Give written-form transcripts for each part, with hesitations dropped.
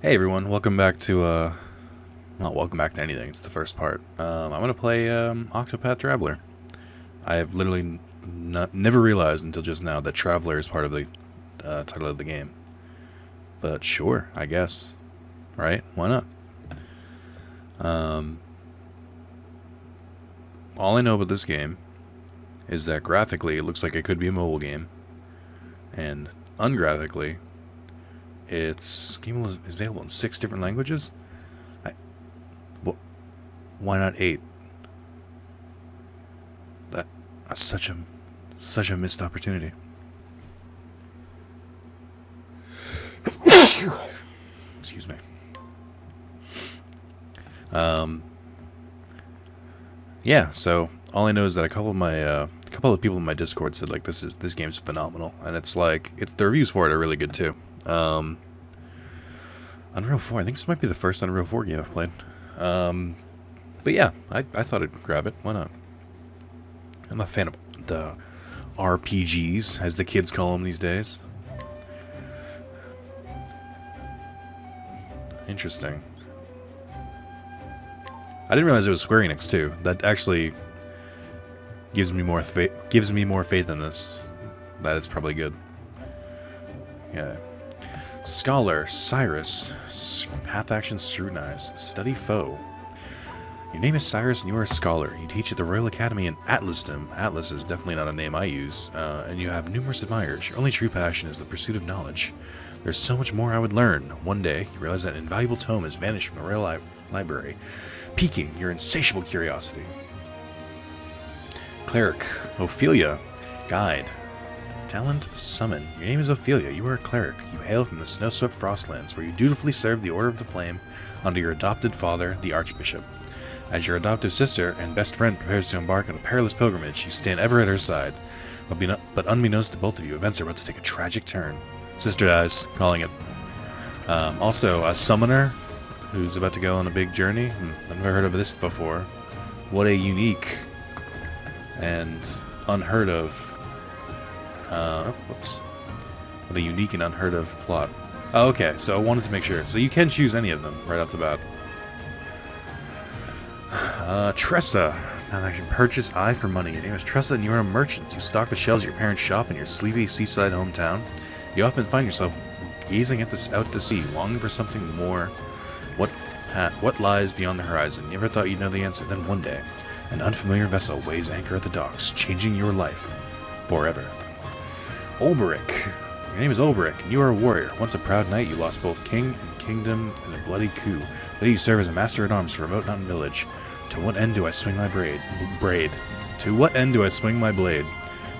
Hey everyone, welcome back to, not welcome back to anything, it's the first part. I'm gonna play, Octopath Traveler. I have literally never realized until just now that Traveler is part of the, title of the game. But sure, I guess. Right? Why not? All I know about this game is that graphically it looks like it could be a mobile game. And ungraphically, it's game is available in 6 different languages. Well, why not 8? That's such a missed opportunity. Excuse me. Yeah. So all I know is that a couple of people in my Discord said like this game's phenomenal, and it's like the reviews for it are really good too. Unreal 4, I think this might be the first Unreal 4 game I've played. But yeah, I thought I'd grab it. Why not? I'm a fan of the RPGs, as the kids call them these days. Interesting. I didn't realize it was Square Enix too. That actually gives me more faith in this. That it's probably good. Yeah. Scholar, Cyrus, path action scrutinized, study foe. Your name is Cyrus and you are a scholar. You teach at the Royal Academy in Atlasdom. Atlas is definitely not a name I use. And you have numerous admirers. Your only true passion is the pursuit of knowledge. There's so much more I would learn. One day, you realize that an invaluable tome has vanished from the Royal Library, piquing your insatiable curiosity. Cleric, Ophelia, guide. Talent, summon. Your name is Ophelia. You are a cleric. You hail from the snow-swept Frostlands, where you dutifully serve the Order of the Flame under your adopted father, the Archbishop. As your adoptive sister and best friend prepares to embark on a perilous pilgrimage, you stand ever at her side. But unbeknownst to both of you, events are about to take a tragic turn. Sister dies, calling it. Also, a summoner who's about to go on a big journey. I've never heard of this before. What a unique and unheard of whoops. What a unique and unheard of plot. Oh, okay, so I wanted to make sure. So you can choose any of them right off the bat. Tressa. Now I can purchase eye for money. Your name is Tressa and you're a merchant. You stock the shelves of your parents' shop in your sleepy seaside hometown. You often find yourself gazing at out to sea, longing for something more. What lies beyond the horizon? You ever thought you'd know the answer? Then one day, an unfamiliar vessel weighs anchor at the docks, changing your life forever. Olberic. Your name is Olberic, and you are a warrior. Once a proud knight, you lost both king and kingdom in a bloody coup. Today you serve as a master-at-arms for a remote mountain village. To what end do I swing my braid? To what end do I swing my blade?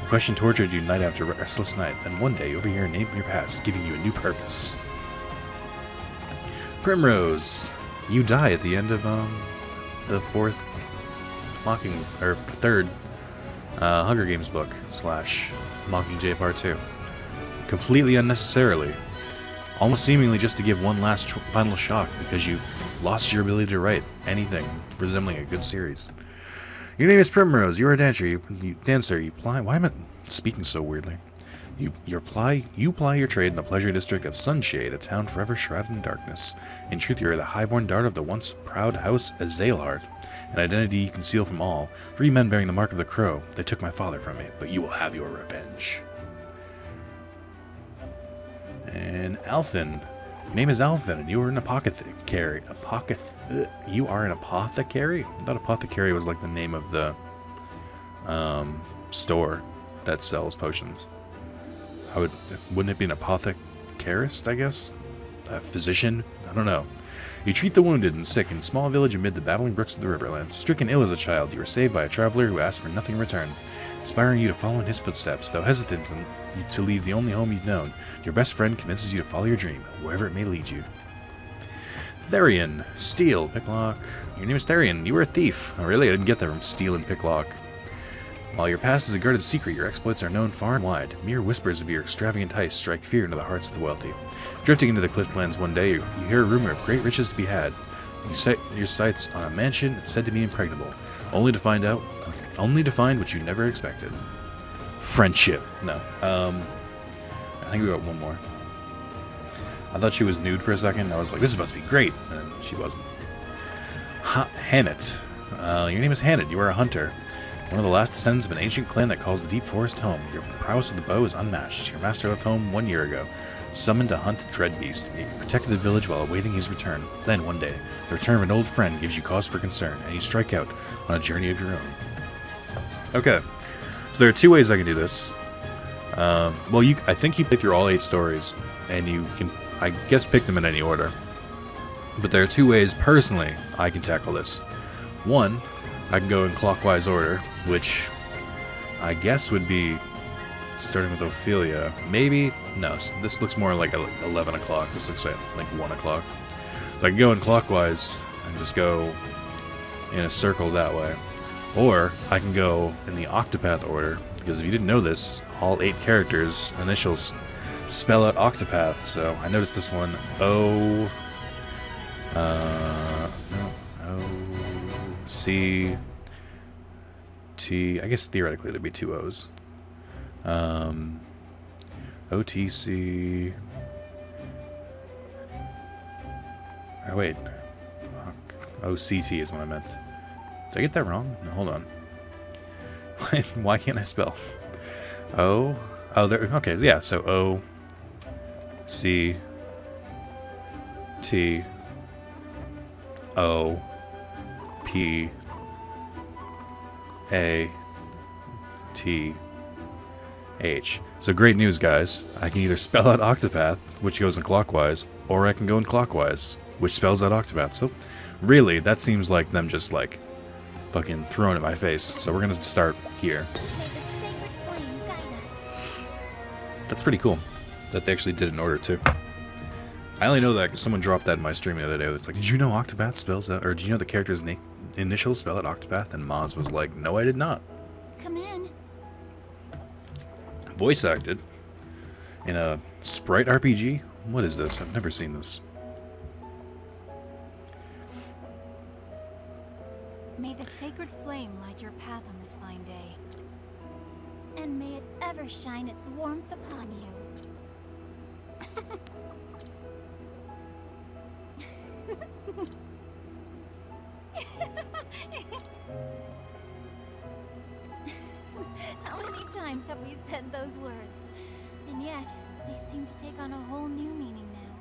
The question tortured you night after restless night, and one day you overhear a name from your past, giving you a new purpose. Primrose. You die at the end of the third Hunger Games book / Mockingjay Part 2. Completely unnecessarily. Almost seemingly just to give one last final shock because you've lost your ability to write anything resembling a good series. Your name is Primrose. You're a dancer. You ply. Why am I speaking so weirdly? You ply your trade in the pleasure district of Sunshade, a town forever shrouded in darkness. In truth, you are the highborn daughter of the once proud house Azalehart, an identity you conceal from all. 3 men bearing the mark of the crow. They took my father from me, but you will have your revenge. And Alphen. Your name is Alphen, and you are an apothecary. You are an apothecary? I thought apothecary was like the name of the store that sells potions. Wouldn't it be an apothecarist, I guess? A physician? I don't know. You treat the wounded and sick in a small village amid the babbling brooks of the Riverlands. Stricken ill as a child, you were saved by a traveler who asked for nothing in return, inspiring you to follow in his footsteps. Though hesitant to leave the only home you've known, your best friend convinces you to follow your dream, wherever it may lead you. Therian. Steal. Picklock. Your name is Therian. You were a thief. Oh, really? I didn't get that from steal and picklock. While your past is a guarded secret, your exploits are known far and wide. Mere whispers of your extravagant heist strike fear into the hearts of the wealthy. Drifting into the Clifflands one day, you hear a rumor of great riches to be had. You set your sights on a mansion said to be impregnable, only to find what you never expected. Friendship. No. I think we got one more. I thought she was nude for a second. I was like, this is about to be great. And she wasn't. Hannet. Your name is Hannet. You are a hunter. One of the last descendants of an ancient clan that calls the deep forest home. Your prowess with the bow is unmatched. Your master left home 1 year ago, summoned to hunt dread beast. You protected the village while awaiting his return. Then, one day, the return of an old friend gives you cause for concern, and you strike out on a journey of your own. Okay, so there are 2 ways I can do this. Well, I think you play through all 8 stories, and you can, I guess, pick them in any order. But there are 2 ways, personally, I can tackle this. One, I can go in clockwise order, which I guess would be starting with Ophelia. Maybe? No, this looks more like 11 o'clock. This looks like 1 o'clock. So I can go in clockwise and just go in a circle that way. Or I can go in the Octopath order, because if you didn't know this, all 8 characters' initials spell out Octopath. So I noticed this one, O... C, T, I guess theoretically there'd be 2 O's. OTC. Oh, wait. OCT is what I meant. Did I get that wrong? No, hold on. Why can't I spell? O. Oh, there. Okay, yeah, so O, C, T, O, P, A, T, H. So great news, guys. I can either spell out Octopath, which goes in clockwise, or I can go in clockwise, which spells out Octopath. So really, that seems like them just like fucking throwing it in my face. So we're gonna start here. That's pretty cool that they actually did it in order too. I only know that because someone dropped that in my stream the other day. It's like, did you know Octopath spells out, or did you know the character's initials spell out Octopath? And Maz was like, no, I did not. Come in. Voice acted in a sprite RPG. What is this? I've never seen this. May the sacred flame light your path on this fine day, and may it ever shine its warmth upon you. How many times have we said those words? And yet, they seem to take on a whole new meaning now.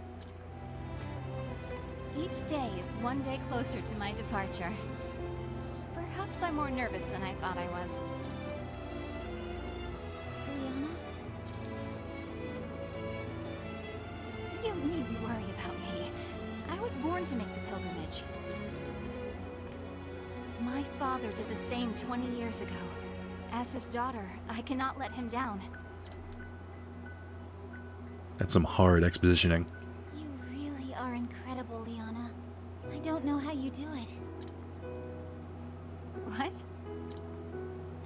Each day is one day closer to my departure. Perhaps I'm more nervous than I thought I was. Liana? You needn't worry about me. I was born to make the pilgrimage. My father did the same 20 years ago. As his daughter, I cannot let him down. That's some hard expositioning. You really are incredible, Liana. I don't know how you do it. What?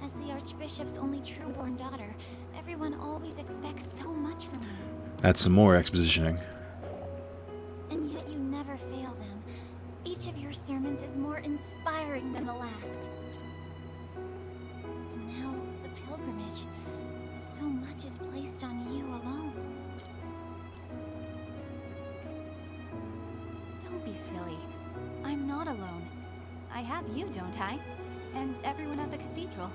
As the Archbishop's only true-born daughter, everyone always expects so much from me. That's some more expositioning. And yet you never fail them. Each of your sermons is more inspiring than the last. And now, the pilgrimage. So much is placed on you alone. Don't be silly. I'm not alone. I have you, don't I? And everyone at the cathedral.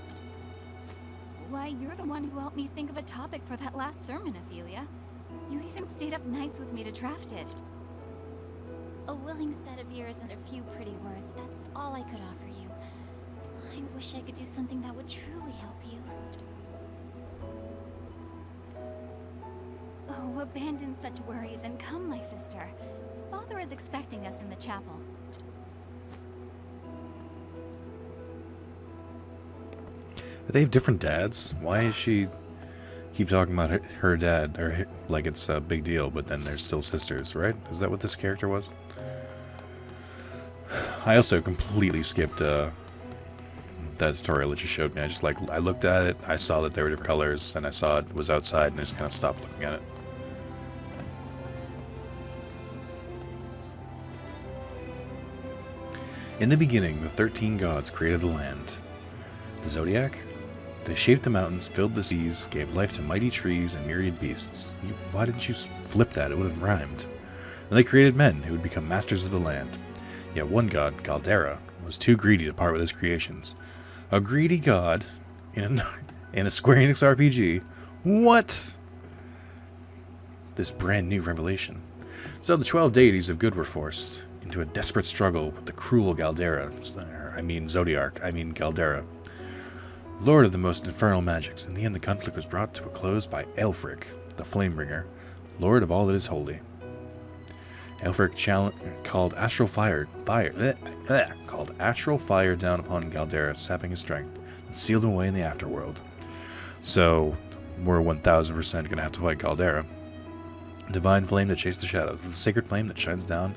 Why, you're the one who helped me think of a topic for that last sermon, Ophelia. You even stayed up nights with me to draft it. A willing set of ears and a few pretty words, that's all I could offer you. I wish I could do something that would truly help you. Oh, abandon such worries and come, my sister. Father is expecting us in the chapel. They have different dads. Why is she keep talking about her dad, or like it's a big deal, but then they're still sisters, right? Is that what this character was? I also completely skipped that tutorial that you showed me. I looked at it, I saw that there were different colors, and I saw it was outside, and I just kind of stopped looking at it. In the beginning, the 13 gods created the land. The zodiac? They shaped the mountains, filled the seas, gave life to mighty trees and myriad beasts. Why didn't you flip that? It would have rhymed. and they created men who would become masters of the land. Yet one god, Galdera, was too greedy to part with his creations. A greedy god in a Square Enix RPG? What? This brand new revelation. So the 12 deities of good were forced into a desperate struggle with the cruel Galdera. Galdera. Lord of the most infernal magics. In the end, the conflict was brought to a close by Aelfric, the Flamebringer, Lord of all that is holy. Aelfric called astral fire down upon Galdera, sapping his strength, and sealed him away in the afterworld. So, we're 1000% gonna have to fight Galdera. Divine flame to chase the shadows, the sacred flame that shines down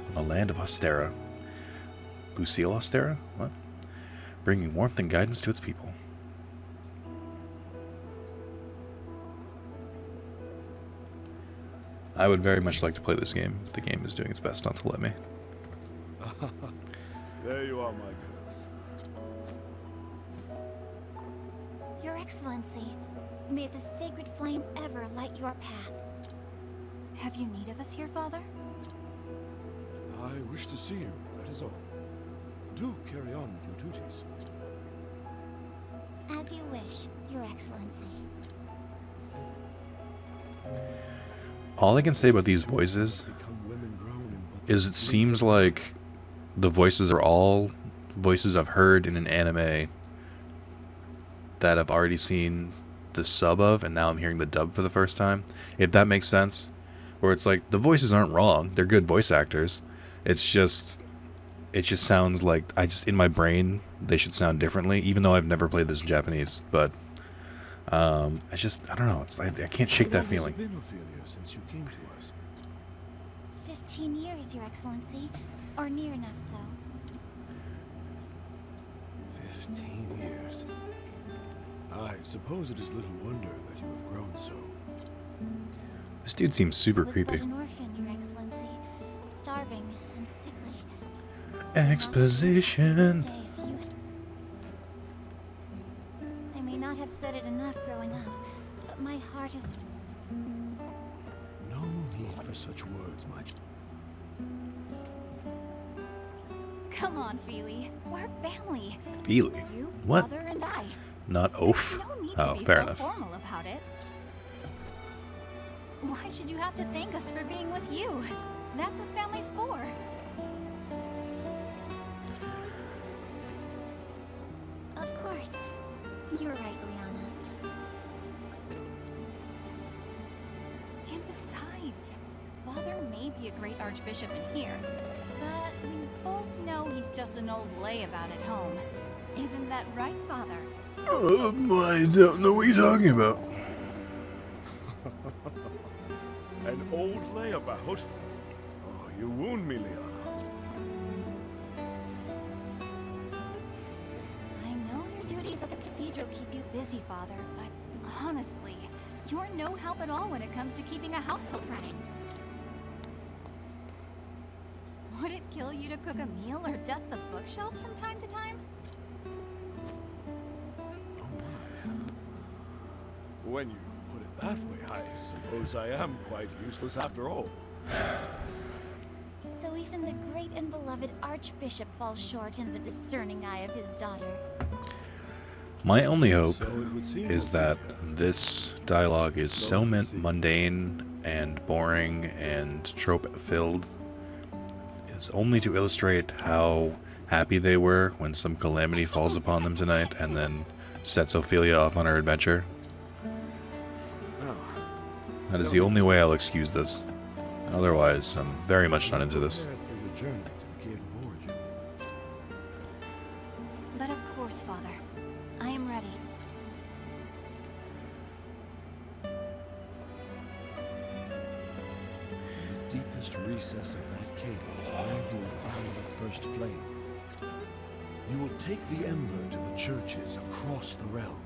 on the land of Ostera. Lucille Ostera? What? Bringing warmth and guidance to its people. I would very much like to play this game. The game is doing its best not to let me. There you are, my girls. Your Excellency, may the sacred flame ever light your path. Have you need of us here, Father? I wish to see you, that is all. Do carry on with your duties. As you wish, Your Excellency. All I can say about these voices is it seems like the voices are all voices I've heard in an anime that I've already seen the sub of, and now I'm hearing the dub for the first time. If that makes sense. Where it's like, the voices aren't wrong. They're good voice actors. It just sounds like, in my brain, they should sound differently, even though I've never played this in Japanese. But, I don't know. I can't shake that feeling. How long has it been, Ophelia, since you came to us? 15 years, Your Excellency. Or near enough so. 15 years. I suppose it is little wonder that you have grown so. This dude seems super creepy. But an orphan, Your Excellency. Starving and sickly. Exposition. I may not have said it enough growing up, but my heart is... No need for such words, my child. Come on, Feely. We're family. Feely? You, What? Father, and I. Not oaf? No need Oh, to be fair so enough. formal about it. Why should you have to thank us for being with you? That's what family's for. Of course. You're right, Liana. And besides, Father may be a great archbishop in here, but we both know he's just an old layabout at home. Isn't that right, Father? I don't know what you're talking about. An old layabout? Oh, you wound me, Liana. I know your duties at the cathedral keep you busy, Father, but honestly, you're no help at all when it comes to keeping a household running. Would it kill you to cook a meal or dust the bookshelves from time to time? When you put it that way, I suppose I am quite useless after all. So even the great and beloved Archbishop falls short in the discerning eye of his daughter. My only hope So it would seem is that this dialogue is so mundane and boring and trope-filled. It's only to illustrate how happy they were when some calamity falls upon them tonight and then sets Ophelia off on her adventure. That is the only way I'll excuse this. Otherwise, I'm very much not into this. Prepare for your journey to the Cave of Origin. But of course, Father, I am ready. In the deepest recess of that cave is where you will find the first flame. You will take the ember to the churches across the realm.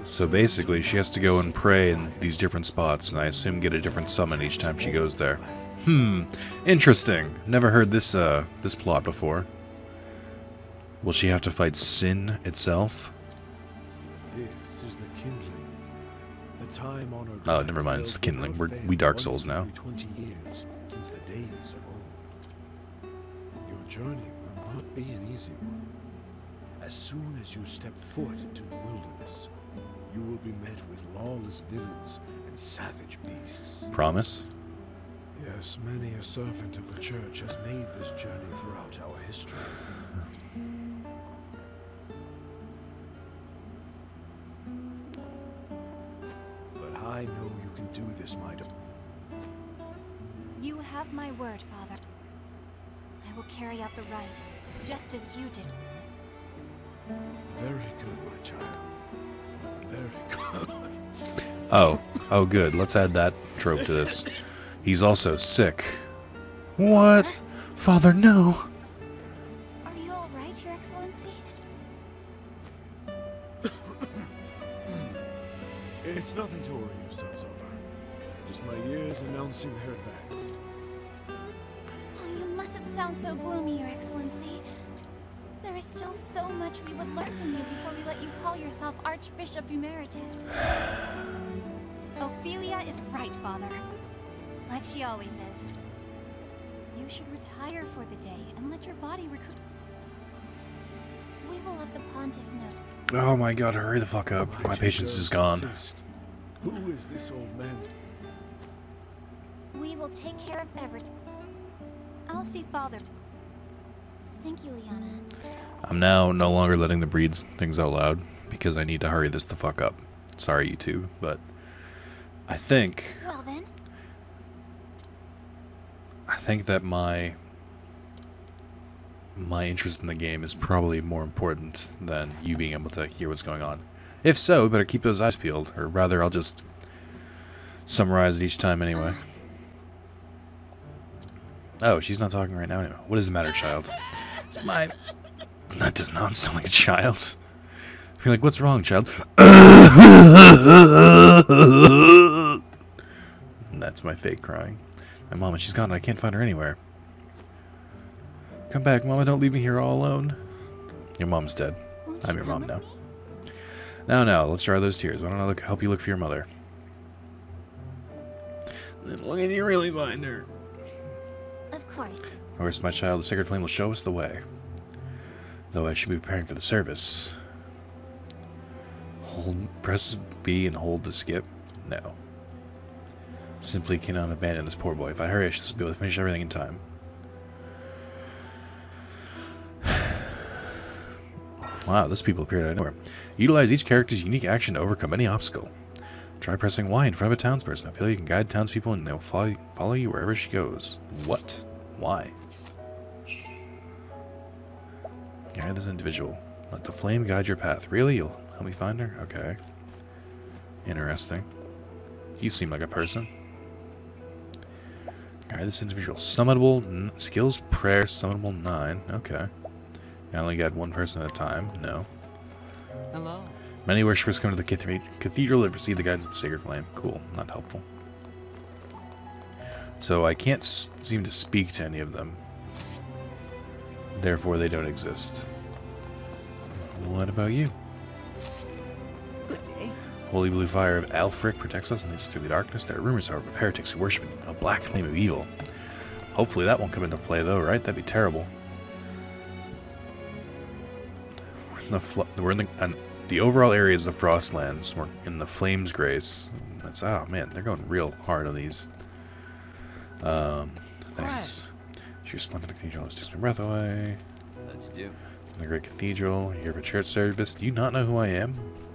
So basically, she has to go and pray in these different spots, and I assume get a different summon each time she goes there. Interesting. Never heard this this plot before. Will she have to fight sin itself? This is the kindling. The time-honored. Oh, never mind, it's the kindling. We Dark Souls now. 20 years. be an easy one. As soon as you step foot into the wilderness, you will be met with lawless villains and savage beasts. Promise? Yes, many a servant of the church has made this journey throughout our history. But I know you can do this, my daughter. You have my word, Father. I will carry out the rite, just as you did. Very good, my child. Very good. Oh good. Let's add that trope to this. He's also sick. What? Father, no. Are you all right, Your Excellency? It's nothing to worry yourselves over. Just my ears announcing their advance. Oh, you mustn't sound so gloomy, Your Excellency. There is still so much we would learn from you before we let you call yourself Archbishop Emeritus. Ophelia is right, Father. Like she always is. You should retire for the day and let your body recoup. We will let the pontiff know. Oh my god, hurry the fuck up. My patience is gone. Who is this old man? We will take care of everything. I'll see Father. Thank you, Liana. I'm now no longer letting the breed things out loud because I need to hurry this the fuck up. Sorry, you two, but I think Well then. that my interest in the game is probably more important than you being able to hear what's going on. If so, better keep those eyes peeled, or rather, I'll just summarize it each time anyway. Oh, she's not talking right now anyway. What does it matter, child? It's my... That does not sound like a child. You're like, what's wrong, child? And that's my fake crying. My mama, she's gone. I can't find her anywhere. Come back, Mama. Don't leave me here all alone. Your mom's dead. I'm your mom now. Now, let's dry those tears. Why don't I help you look for your mother? Then look at you really find her. Of course. Of course, my child, the sacred flame will show us the way. Though I should be preparing for the service. Press B and hold to skip. No. Simply cannot abandon this poor boy. If I hurry, I should be able to finish everything in time. Wow, those people appeared out of nowhere. Utilize each character's unique action to overcome any obstacle. Try pressing Y in front of a townsperson. I feel you can guide townspeople and they'll follow you wherever she goes. What? Why? Guide this individual. Let the flame guide your path. Really? You'll help me find her? Okay. Interesting. You seem like a person. Guide this individual. Summonable skills, prayer, summonable 9. Okay. You only got one person at a time. No. Hello. Many worshippers come to the cathedral to receive the guidance of the sacred flame. Cool. Not helpful. So I can't seem to speak to any of them. Therefore, they don't exist. What about you? Good day. Holy blue fire of Alfric protects us and leads us through the darkness. There are rumors, however, of heretics who worship a black flame of evil. Hopefully that won't come into play, though, right? That'd be terrible. We're in the overall area is the Frostlands. We're in the Flames Grace. That's, oh man, they're going real hard on these things. Sheer splendid cathedral has just my breath away. How'd you do? In the great cathedral, here for church service. Do you not know who I am?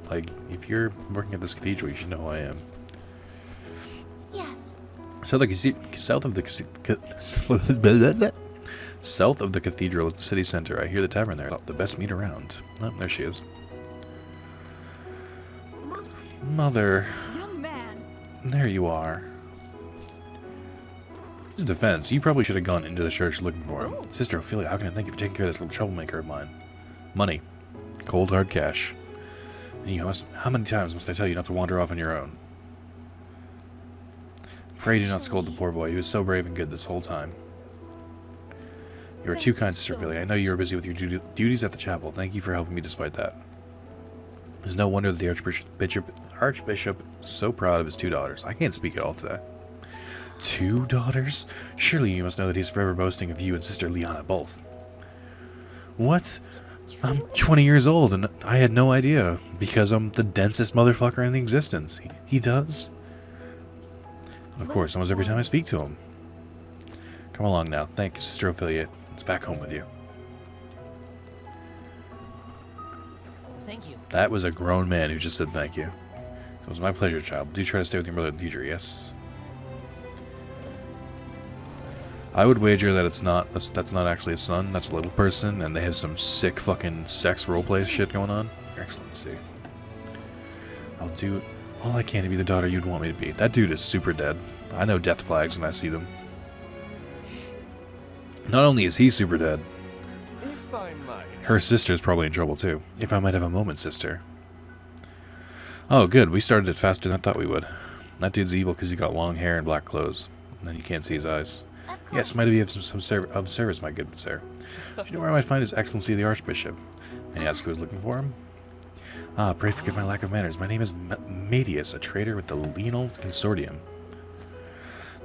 Like, if you're working at this cathedral, you should know who I am. Yes. South of the cathedral is the city center. I hear the tavern there. The best meat around. Oh, there she is. Mother. Young man. There you are. His defense, you probably should have gone into the church looking for him. Sister Ophelia, how can I thank you for taking care of this little troublemaker of mine? Money. Cold hard cash. And you how many times must I tell you not to wander off on your own? Pray do not scold the poor boy. He was so brave and good this whole time. You are too kind, Sister Ophelia. I know you are busy with your duties at the chapel. Thank you for helping me despite that. It's no wonder that the Archbishop is so proud of his 2 daughters. I can't speak at all to that. 2 daughters? Surely you must know that he is forever boasting of you and Sister Liana both. What? I'm 20 years old and I had no idea because I'm the densest motherfucker in the existence. He does? Of course, almost every time I speak to him. Come along now. Thank you, Sister Ophelia. It's back home with you. Thank you. That was a grown man who just said thank you. It was my pleasure, child. Do try to stay with your brother in the future, yes? I would wager that that's not actually a son, that's a little person, and they have some sick fucking sex roleplay shit going on. Your Excellency. I'll do all I can to be the daughter you'd want me to be. That dude is super dead. I know death flags when I see them. Not only is he super dead, If I might. her sister's probably in trouble too. If I might have a moment, sister. Oh, good. We started it faster than I thought we would. That dude's evil because he got long hair and black clothes. And then you can't see his eyes. Yes, might be of some service, my good sir. Do you know where I might find His Excellency the Archbishop? May I ask who is looking for him? Ah, pray forgive my lack of manners. My name is Madius, a trader with the Leonal Consortium.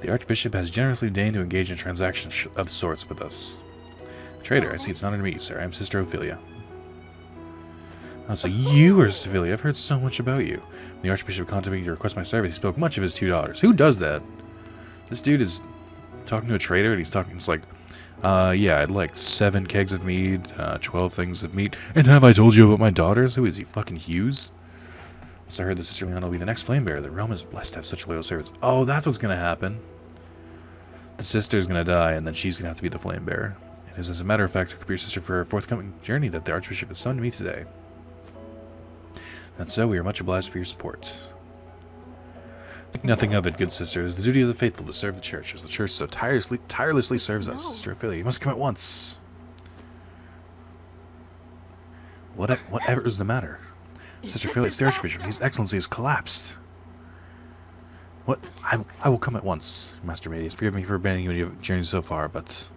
The Archbishop has generously deigned to engage in transactions of sorts with us. Trader, I see it's not to meet you, sir. I am Sister Ophelia. Oh, so you are Sister Ophelia. I've heard so much about you. When the Archbishop contacted me to request my service, he spoke much of his 2 daughters. Who does that? This dude is talking to a trader, and he's talking, it's like, yeah, I'd like 7 kegs of mead, 12 things of meat, and have I told you about my daughters? Who is he, fucking Hughes? So I heard that Sister Leona will be the next flame bearer. The realm is blessed to have such loyal servants. Oh, that's what's gonna happen. The sister's gonna die, and then she's gonna have to be the flame bearer. It is, as a matter of fact, to prepare your sister for her forthcoming journey that the Archbishop has summoned me today. That's so, we are much obliged for your support. Think nothing of it, good sister. It is the duty of the faithful to serve the church, as the church so tirelessly serves us. Sister Ophelia, you must come at once. Whatever is the matter? Sister Ophelia, it's the Archbishop. His Excellency has collapsed. What? I will come at once, Master Madius. Forgive me for abandoning you when you have journeyed so far, but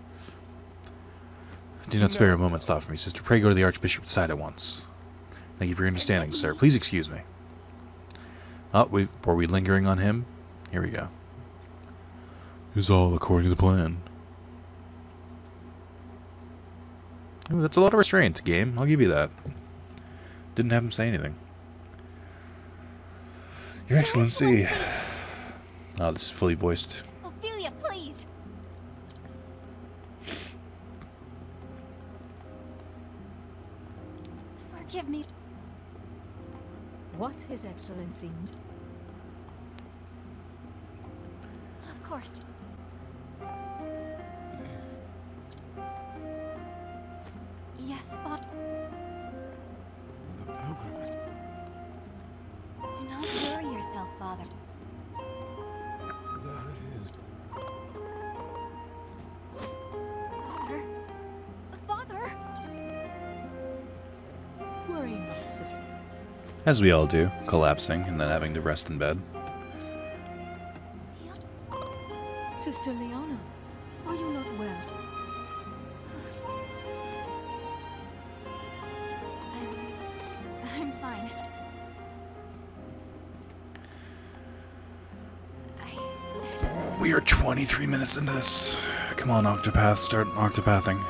do not spare a moment's thought for me, sister. Pray go to the Archbishop's side at once. Thank you for your understanding, sir. Please excuse me. Oh, were we lingering on him? Here we go. It was all according to the plan. Ooh, that's a lot of restraint, game. I'll give you that. Didn't have him say anything. Your Excellency. Oh, this is fully voiced. Ophelia, please. Forgive me. What, His Excellency? Of course. Yes, Father. The pilgrimage. Do not worry yourself, Father. That is. Father. Father. Worry not, sister. As we all do, collapsing and then having to rest in bed. Sister Leona, are you not well? I'm fine. We are 23 minutes into this. Come on, Octopath, start Octopathing.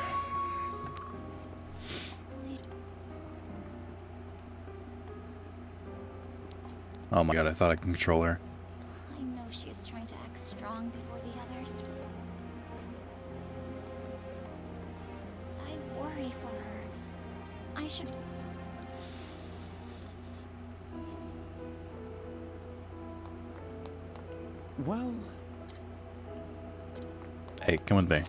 Oh my god, I thought I could control her. I know she is trying to act strong before the others. I worry for her. I should... Well, Hey, come with me.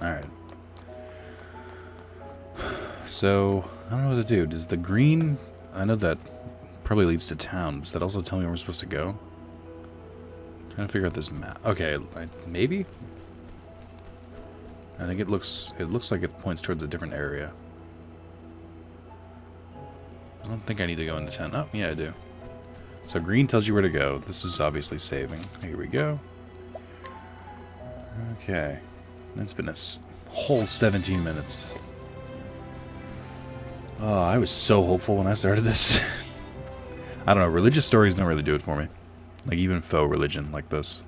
Alright. So, I don't know what to do. Does the green... I know that probably leads to town. Does that also tell me where we're supposed to go? I'm trying to figure out this map. Okay, maybe? I think it looks like it points towards a different area. I don't think I need to go into town. Oh, yeah, I do. So green tells you where to go. This is obviously saving. Here we go. Okay. It's been a whole 17 minutes. Oh, I was so hopeful when I started this. I don't know. Religious stories don't really do it for me. Like, even faux religion like this.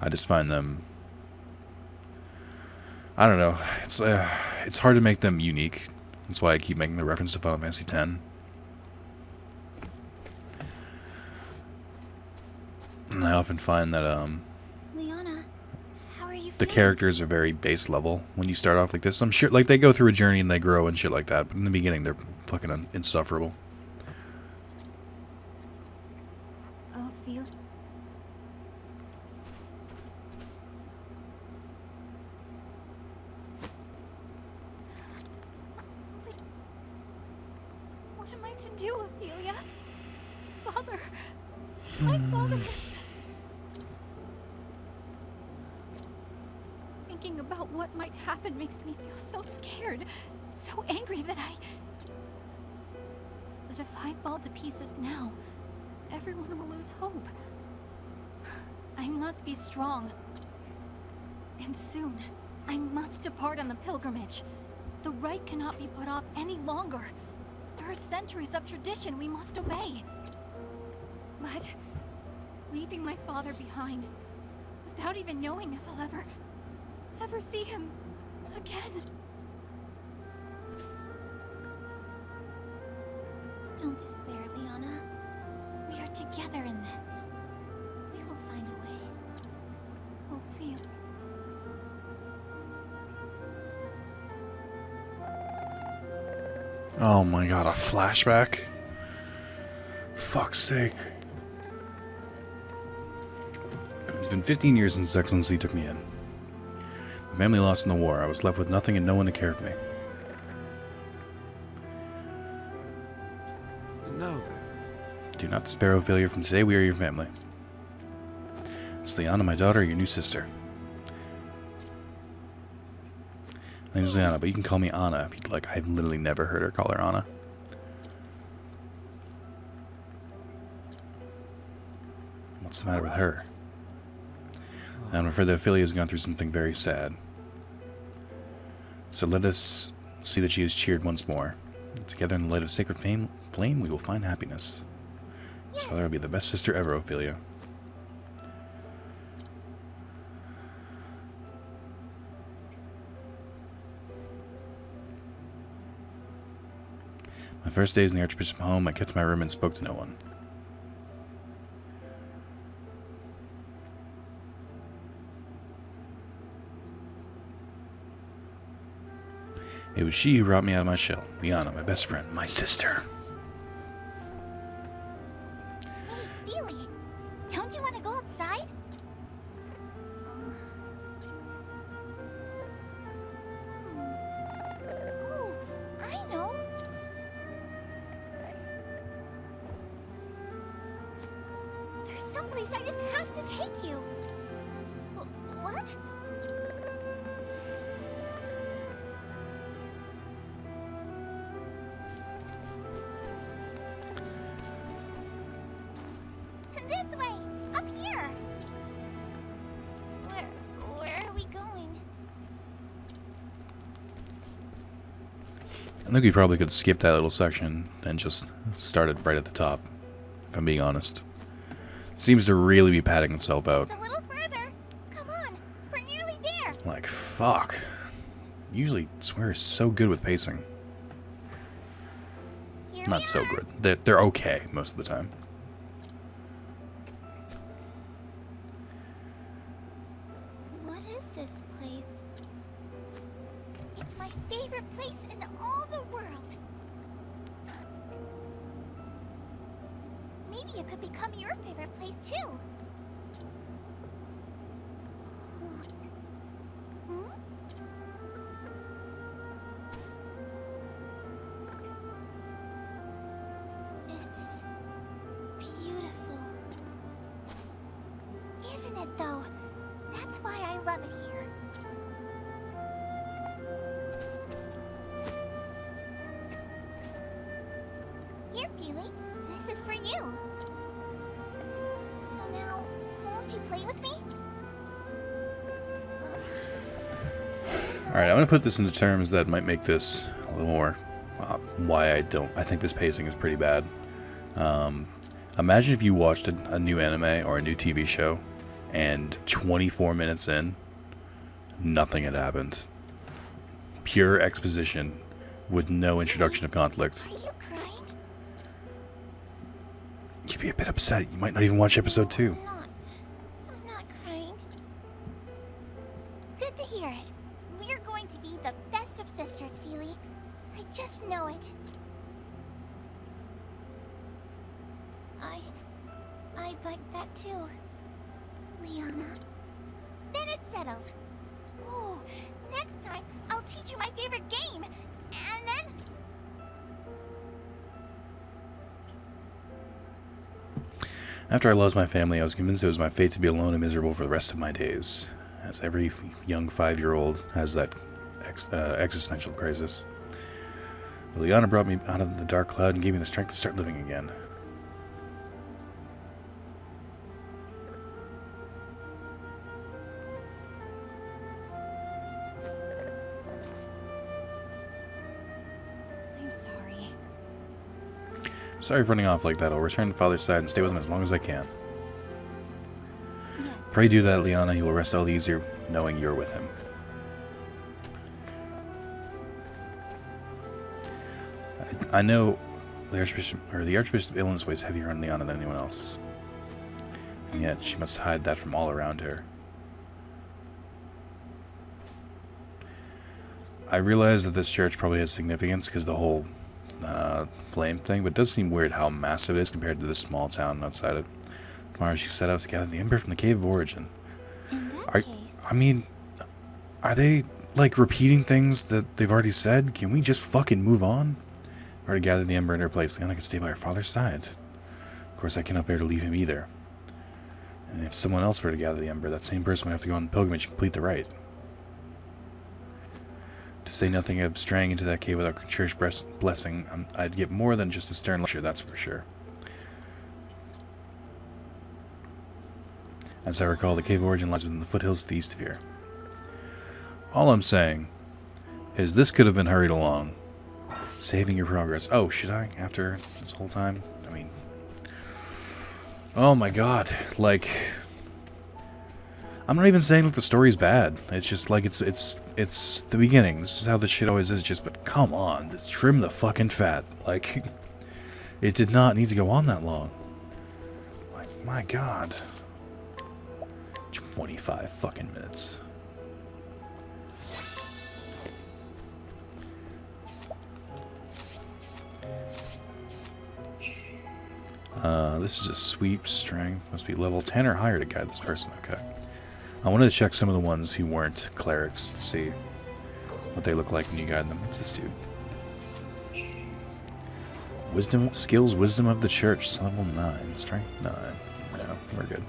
I just find them, I don't know, it's hard to make them unique. That's why I keep making the reference to Final Fantasy X. And I often find that Liana, how are you the feeling? characters are very base level when you start off like this. I'm sure, like, they go through a journey and they grow and shit like that, but in the beginning they're fucking insufferable. Oh, feel. What am I to do, Ophelia? Father, my father is... Thinking about what might happen makes me feel so scared, so angry that I... But if I fall to pieces now, everyone will lose hope. I must be strong. And soon, I must depart on the pilgrimage. The rite cannot be put off any longer. There are centuries of tradition we must obey. But leaving my father behind, without even knowing if I'll ever see him again. Don't despair, Liana. We are together in this. We will find a way. Ophelia. Oh my god, a flashback? Fuck's sake. It's been 15 years since His Excellency took me in. My family lost in the war. I was left with nothing and no one to care for me. And now then, Do not despair, Ophelia. From today, we are your family. It's Liana, my daughter, your new sister. My name is Liana, but you can call me Anna if you'd like. I've literally never heard her call her Anna. What's the matter with her? I'm afraid that Ophelia has gone through something very sad. So let us see that she is cheered once more. Together in the light of sacred flame, we will find happiness. His father will be the best sister ever, Ophelia. My first days in the Archbishop's home, I kept my room and spoke to no one. It was she who brought me out of my shell. Liana, my best friend, my sister. Hey, Billy, don't you want to go outside? Oh, I know. There's someplace I just have to take you. What? This way! Up here! Where are we going? I think we probably could skip that little section and just started right at the top, if I'm being honest. It seems to really be padding itself out. Just a little further. Come on, we're nearly there. Like, fuck. Usually, Swear is so good with pacing. Here Not we so are. good. They're okay most of the time. What is this place? It's my favorite place in all the world. Maybe it could become your favorite place too. Hmm? It's beautiful. Isn't it though? That's why I love it here. Here, Feely. This is for you. So now, won't you play with me? Alright, I'm going to put this into terms that might make this a little more why I think this pacing is pretty bad. Imagine if you watched a new anime or a new TV show And 24 minutes in, nothing had happened. Pure exposition with no introduction of conflict. Are you crying? You'd be a bit upset. You might not even watch episode 2. I'm not crying. Good to hear it. We're going to be the best of sisters, Feely. I just know it. I'd like that too, Liana. Then it's settled. Oh, next time I'll teach you my favorite game, and then... After I lost my family, I was convinced it was my fate to be alone and miserable for the rest of my days, as every young 5-year-old has that existential crisis. But Liana brought me out of the dark cloud and gave me the strength to start living again. Sorry for running off like that. I'll return to Father's side and stay with him as long as I can. Yes. Pray do that, Liana. He will rest all the easier knowing you're with him. I know the Archbishop of Illness weighs heavier on Liana than anyone else. And yet she must hide that from all around her. I realize that this church probably has significance because the whole flame thing, but it does seem weird how massive it is compared to this small town outside it. Tomorrow she set out to gather the ember from the Cave of Origin. In that case... I mean, are they, like, repeating things that they've already said? Can we just fucking move on? If I were to gather the ember in her place, Liana could stay by her father's side. Of course, I cannot bear to leave him either. And if someone else were to gather the ember, that same person would have to go on the pilgrimage and complete the rite. To say nothing of straying into that cave without church blessing, I'd get more than just a stern lecture, that's for sure. As I recall, the Cave of Origin lies within the foothills to the east of here. All I'm saying is this could have been hurried along. Saving your progress. Oh, should I? After this whole time? I mean... Oh my god. Like... I'm not even saying that the story's bad. It's just like it's the beginning. This is how this shit always is. Just, but come on, just trim the fucking fat. Like, it did not need to go on that long. Like, my god, 25 fucking minutes. This is a sweep strength. Must be level 10 or higher to guide this person. Okay. I wanted to check some of the ones who weren't clerics to see what they look like when you guide them. What's this dude? Wisdom, skills, wisdom of the church, level 9, strength 9. No, we're good.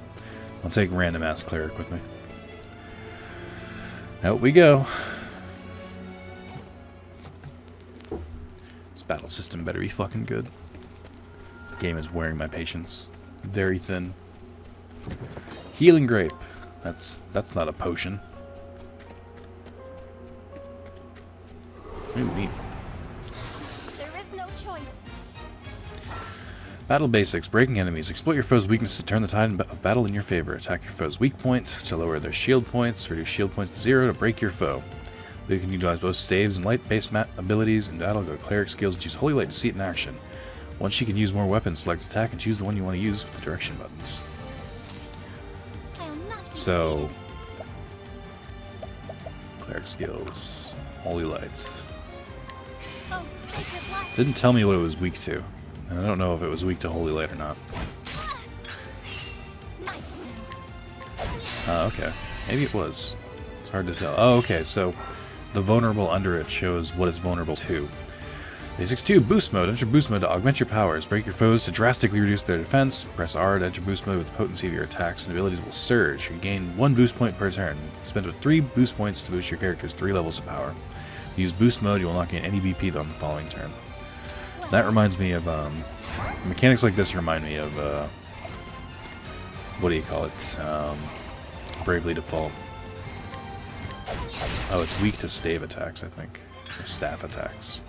I'll take random ass cleric with me. Out we go. This battle system better be fucking good. The game is wearing my patience. Very thin. Healing grape. That's not a potion. Ooh, neat. There is no choice. Battle basics. Breaking enemies. Exploit your foe's weaknesses to turn the tide of battle in your favor. Attack your foe's weak point to lower their shield points. Reduce shield points to 0 to break your foe. You can utilize both staves and light-based abilities in battle. Go to cleric skills and choose Holy Light to see it in action. Once you can use more weapons, select attack and choose the one you want to use with the direction buttons. So, cleric skills, holy lights. Oh, sacred light. Didn't tell me what it was weak to, and I don't know if it was weak to holy light or not. Okay, maybe it was. It's hard to tell. Oh, okay, so the vulnerable under it shows what it's vulnerable to. Basics 2, boost mode. Enter boost mode to augment your powers. Break your foes to drastically reduce their defense. Press R to enter boost mode with the potency of your attacks and abilities will surge. You gain 1 boost point per turn. Spend with 3 boost points to boost your character's 3 levels of power. If you use boost mode, you will not gain any BP on the following turn. That reminds me of, mechanics like this remind me of, what do you call it? Bravely Default. Oh, it's weak to stave attacks, I think. Or staff attacks.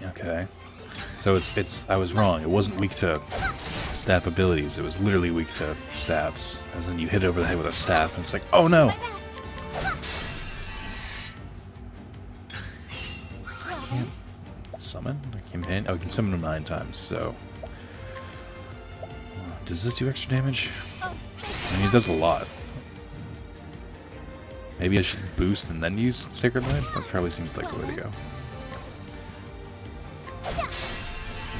Okay. So it's I was wrong. It wasn't weak to staff abilities, it was literally weak to staffs. As in, you hit it over the head with a staff, and it's like, oh no! Can't summon? I can oh, I can summon him 9 times, so... Does this do extra damage? I mean, it does a lot. Maybe I should boost and then use Sacred Light? That probably seems like the way to go.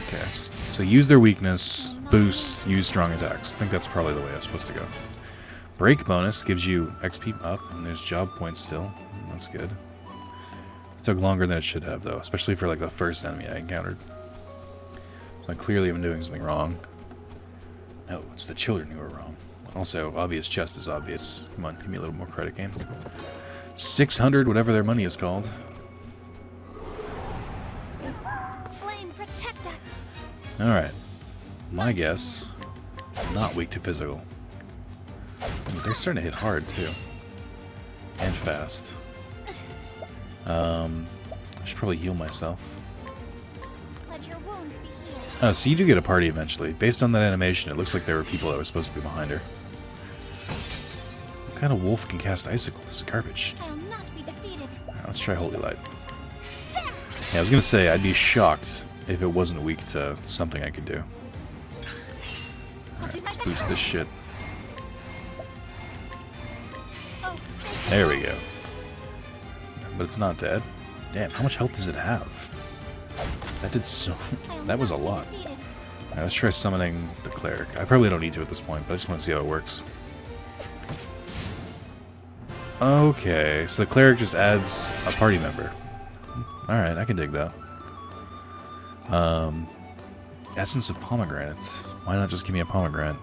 Okay, so use their weakness, boost, use strong attacks. I think that's probably the way I was supposed to go. Break bonus gives you XP up, and there's job points still. That's good. It took longer than it should have, though, especially for like the first enemy I encountered. So I clearly am doing something wrong. No, it's the children who are wrong. Also, obvious chest is obvious. Come on, give me a little more credit, game. 600, whatever their money is called. Flame, protect us. Alright. My guess, not weak to physical. They're starting to hit hard, too. And fast. I should probably heal myself. Let your wounds be healed. Oh, so you do get a party eventually. Based on that animation, it looks like there were people that were supposed to be behind her. What kind of wolf can cast icicle? This is garbage. I'll not be defeated. Alright, let's try Holy Light. Yeah, I was gonna say, I'd be shocked if it wasn't weak to something I could do. Alright, let's boost this shit. There we go. But it's not dead. Damn, how much health does it have? That did so... that was a lot. Alright, let's try summoning the cleric. I probably don't need to at this point, but I just want to see how it works. Okay, so the cleric just adds a party member. Alright, I can dig that. Essence of pomegranate. Why not just give me a pomegranate?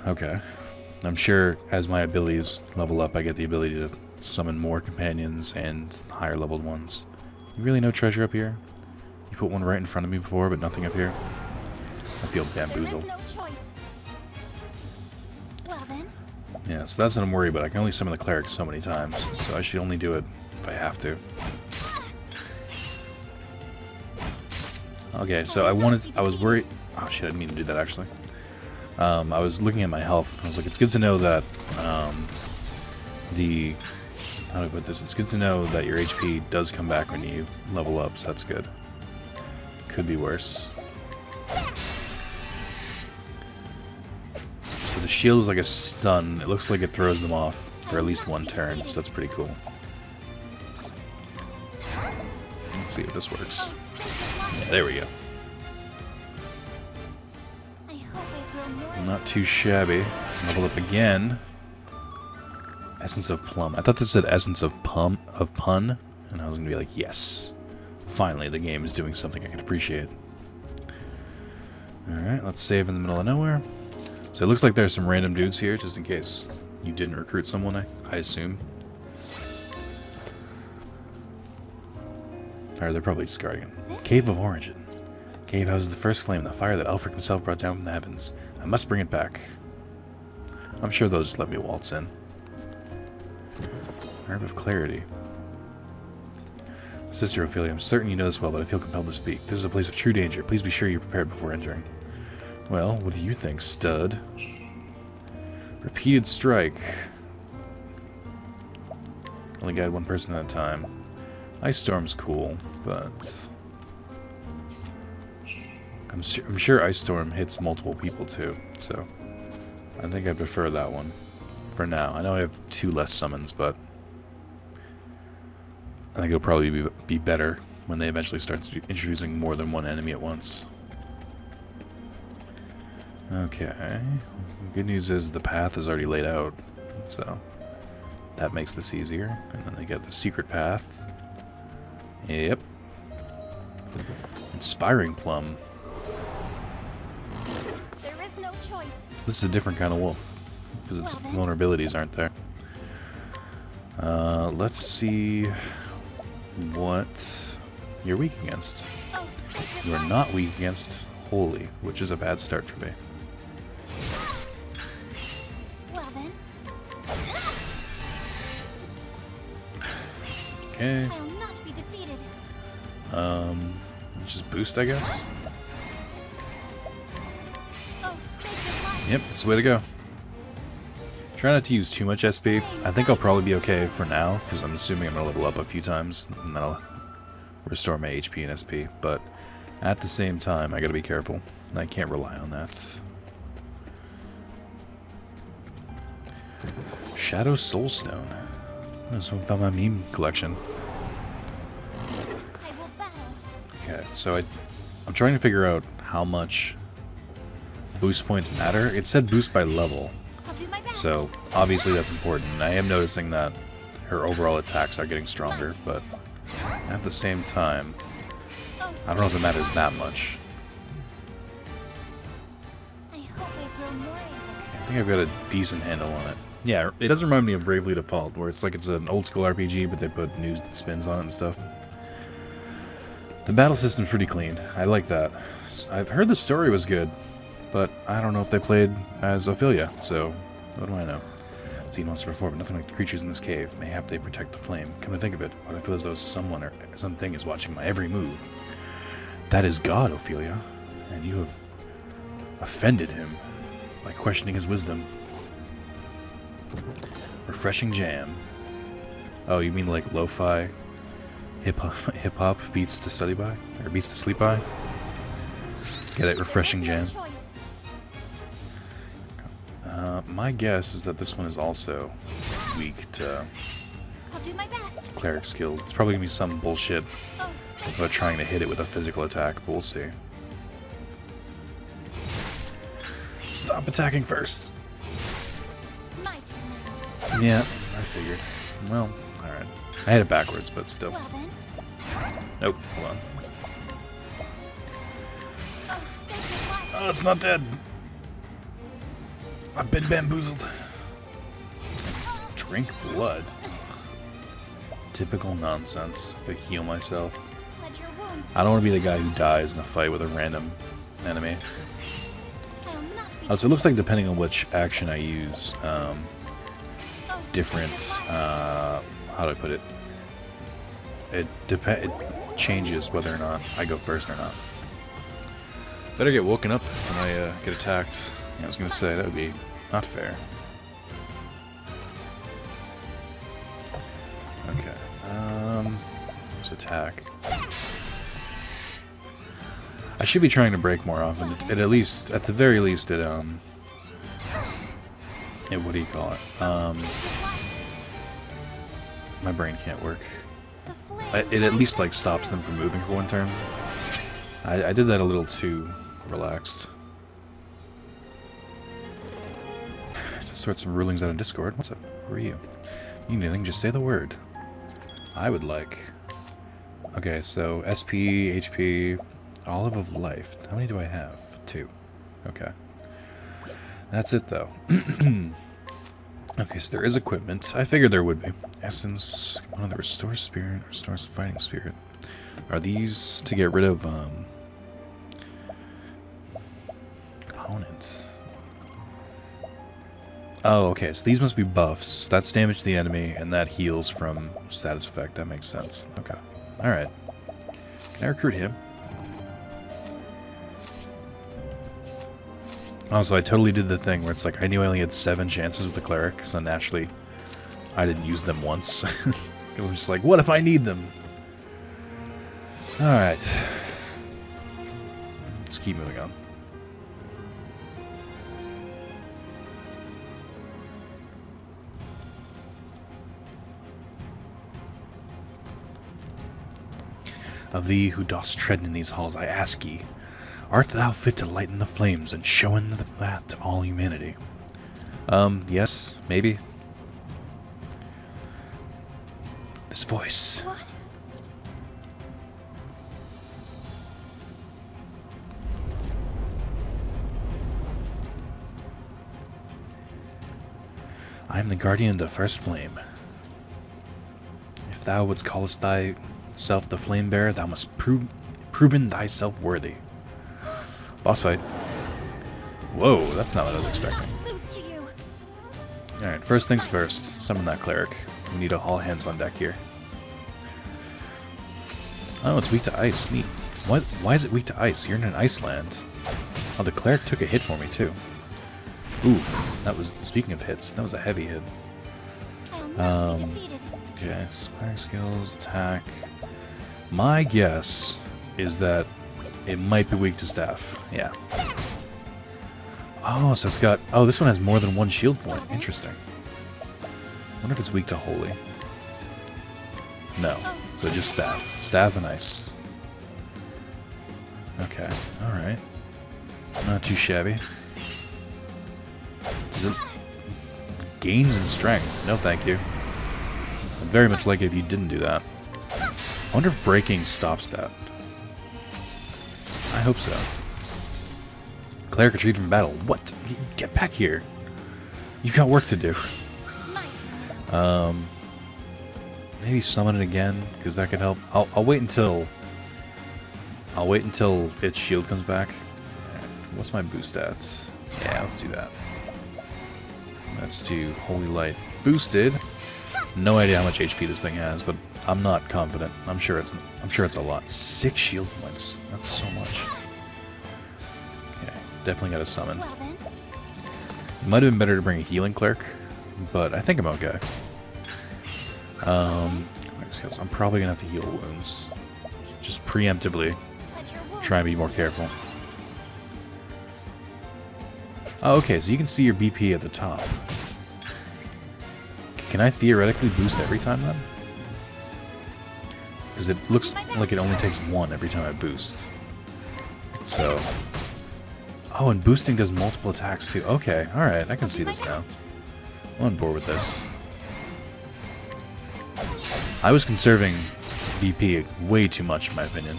Okay. I'm sure as my abilities level up, I get the ability to summon more companions and higher leveled ones. Really no treasure up here? You put one right in front of me before, but nothing up here? I feel bamboozled. There is no choice. Well then. Yeah, so that's what I'm worried about. I can only summon the cleric so many times, so I should only do it if I have to. Okay, so I was worried... Oh shit, I didn't mean to do that actually. I was looking at my health. I was like, it's good to know that, how do I put this? It's good to know that your HP does come back when you level up, so that's good. Could be worse. So the shield is like a stun. It looks like it throws them off for at least one turn, so that's pretty cool. Let's see if this works. Yeah, there we go. Not too shabby. Level up again. Essence of Plum. I thought this said Essence of Pun, and I was gonna be like, yes. Finally, the game is doing something I can appreciate. Alright, let's save in the middle of nowhere. So it looks like there's some random dudes here, just in case you didn't recruit someone, I assume. Or they're probably just guarding him. Cave of Origin. Cave houses the first flame, the fire that Alfred himself brought down from the heavens. I must bring it back. I'm sure they'll just let me waltz in. Herb of Clarity. Sister Ophelia, I'm certain you know this well, but I feel compelled to speak. This is a place of true danger. Please be sure you're prepared before entering. Well, what do you think, stud? Repeated strike. Only guide one person at a time. Ice Storm's cool, but... I'm sure Ice Storm hits multiple people too, so I think I prefer that one for now. I know I have 2 less summons, but I think it'll probably be better when they eventually start introducing more than one enemy at once. Okay. Good news is the path is already laid out, so that makes this easier. And then they get the secret path. Yep. Inspiring Plum. This is a different kind of wolf, because its vulnerabilities aren't there. Let's see what you're weak against. You are not weak against Holy, which is a bad start for me. Okay. Just boost, I guess. Yep, it's the way to go. Try not to use too much SP. I think I'll probably be okay for now, because I'm assuming I'm going to level up a few times, and that'll restore my HP and SP, but at the same time, I gotta be careful. I can't rely on that. Shadow Soulstone. Oh, someone found my meme collection. Okay, so I'm trying to figure out how much boost points matter. It said boost by level, so obviously that's important. I am noticing that her overall attacks are getting stronger, but at the same time, I don't know if it matters that much. Okay, I think I've got a decent handle on it. Yeah, it does remind me of Bravely Default, where it's like it's an old school RPG, but they put new spins on it and stuff. The battle system's pretty clean. I like that. I've heard the story was good, but I don't know if they played as Ophelia, so what do I know? Seen once before, but nothing like the creatures in this cave. Mayhap they protect the flame. Come to think of it, what I feel as though someone or something is watching my every move. That is God, Ophelia, and you have offended him by questioning his wisdom. Refreshing jam. Oh, you mean like lo-fi hip-hop beats to study by? Or beats to sleep by? Get it? Refreshing jam. My guess is that this one is also weak to cleric skills. It's probably going to be some bullshit about trying to hit it with a physical attack, but we'll see. Stop attacking first! Yeah, I figured. Well, alright. I had it backwards, but still. Nope, hold on. Oh, it's not dead! I've been bamboozled. Drink blood. Typical nonsense. Gotta heal myself. I don't want to be the guy who dies in a fight with a random enemy. Oh, so it looks like depending on which action I use, different, how do I put it? It changes whether or not I go first or not. Better get woken up when I get attacked. Yeah, I was gonna say, that would be not fair. Okay, let's attack. I should be trying to break more often. It at least, at the very least, it what do you call it? My brain can't work. It at least, like, stops them from moving for one turn. I did that a little too relaxed. Just sort some rulings out of Discord. What's up? Who are you? You need anything, just say the word. I would like. Okay, so SP, HP, Olive of Life. How many do I have? 2. Okay. That's it, though. Okay, so there is equipment. I figured there would be. Essence, one of the Restore Spirit, Restores Fighting Spirit. Are these to get rid of, opponents? Oh, okay, so these must be buffs. That's damage to the enemy, and that heals from status effect. That makes sense. Okay. Alright. Can I recruit him? Also, I totally did the thing where it's like I knew I only had 7 chances with the cleric, so naturally I didn't use them once. Because I'm just like, what if I need them? Alright. Let's keep moving on. Of thee who dost tread in these halls, I ask ye, art thou fit to lighten the flames and showen the path to all humanity? Yes, maybe. This voice. What? I am the guardian of the first flame. If thou wouldst callest thyself the flame bearer, thou must proven thyself worthy. Boss fight. Whoa, that's not what I was expecting. Alright, first things first. Summon that cleric. We need all hands on deck here. Oh, it's weak to ice. Neat. Why is it weak to ice? You're in an ice land. Oh, the cleric took a hit for me, too. Ooh, that was, speaking of hits, that was a heavy hit. Okay, swag skills, attack. My guess is that it might be weak to staff. Yeah. Oh, so it's got... Oh, this one has more than one shield point. Interesting. Wonder if it's weak to holy. No. So just staff. Staff and ice. Okay. Alright. Not too shabby. Does it... Gains in strength. No thank you. I'd very much like it if you didn't do that. I wonder if breaking stops that. I hope so. Cleric retrieved from battle. What? Get back here. You've got work to do. Maybe summon it again, because that could help. I'll wait until... I'll wait until its shield comes back. What's my boost stats? Yeah, let's do that. Let's do Holy Light boosted. No idea how much HP this thing has, but I'm not confident. I'm sure it's a lot. 6 shield points. That's so much. Okay, definitely got to summon. It might have been better to bring a healing cleric, but I think I'm okay. I'm probably gonna have to heal wounds. Just preemptively try and be more careful. Oh, okay, so you can see your BP at the top. Can I theoretically boost every time then? Because it looks like it only takes 1 every time I boost. So... Oh, and boosting does multiple attacks too. Okay, alright, I can see this now. I'm on board with this. I was conserving BP way too much in my opinion.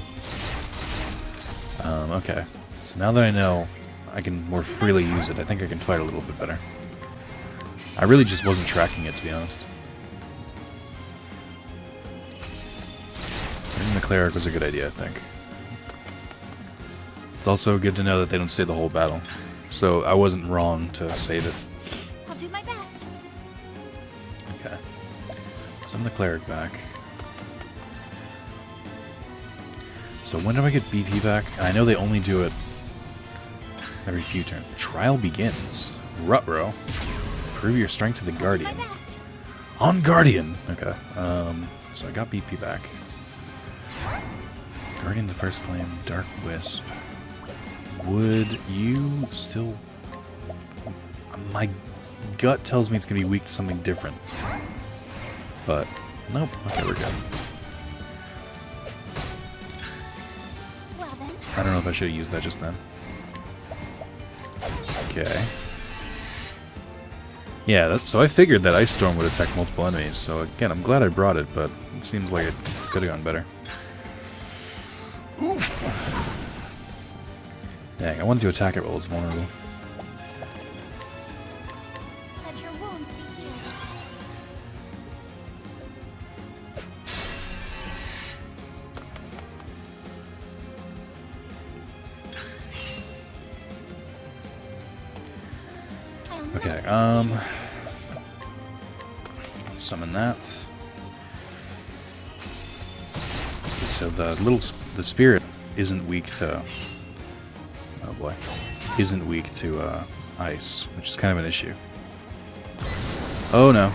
Okay. So now that I know I can more freely use it, I think I can fight a little bit better. I really just wasn't tracking it, to be honest. Bringing the cleric was a good idea, I think. It's also good to know that they don't stay the whole battle. So I wasn't wrong to save it. I'll do my best. Okay. Summon the cleric back. So when do I get BP back? I know they only do it every few turns. Trial begins. Rutrow. Prove your strength to the Guardian. On Guardian! Okay. So I got BP back. Guardian the First Flame, Dark Wisp. Would you still... My gut tells me it's going to be weak to something different. But, nope. Okay, we're good. I don't know if I should have used that just then. Okay. Yeah, so I figured that Ice Storm would attack multiple enemies, so again, I'm glad I brought it, but it seems like it could have gone better. Oof! Dang, I wanted to attack it while it's vulnerable. Let your wounds be healed. Okay, let's summon that. Okay, so the spirit isn't weak to... Oh boy. Isn't weak to, ice, which is kind of an issue. Oh no.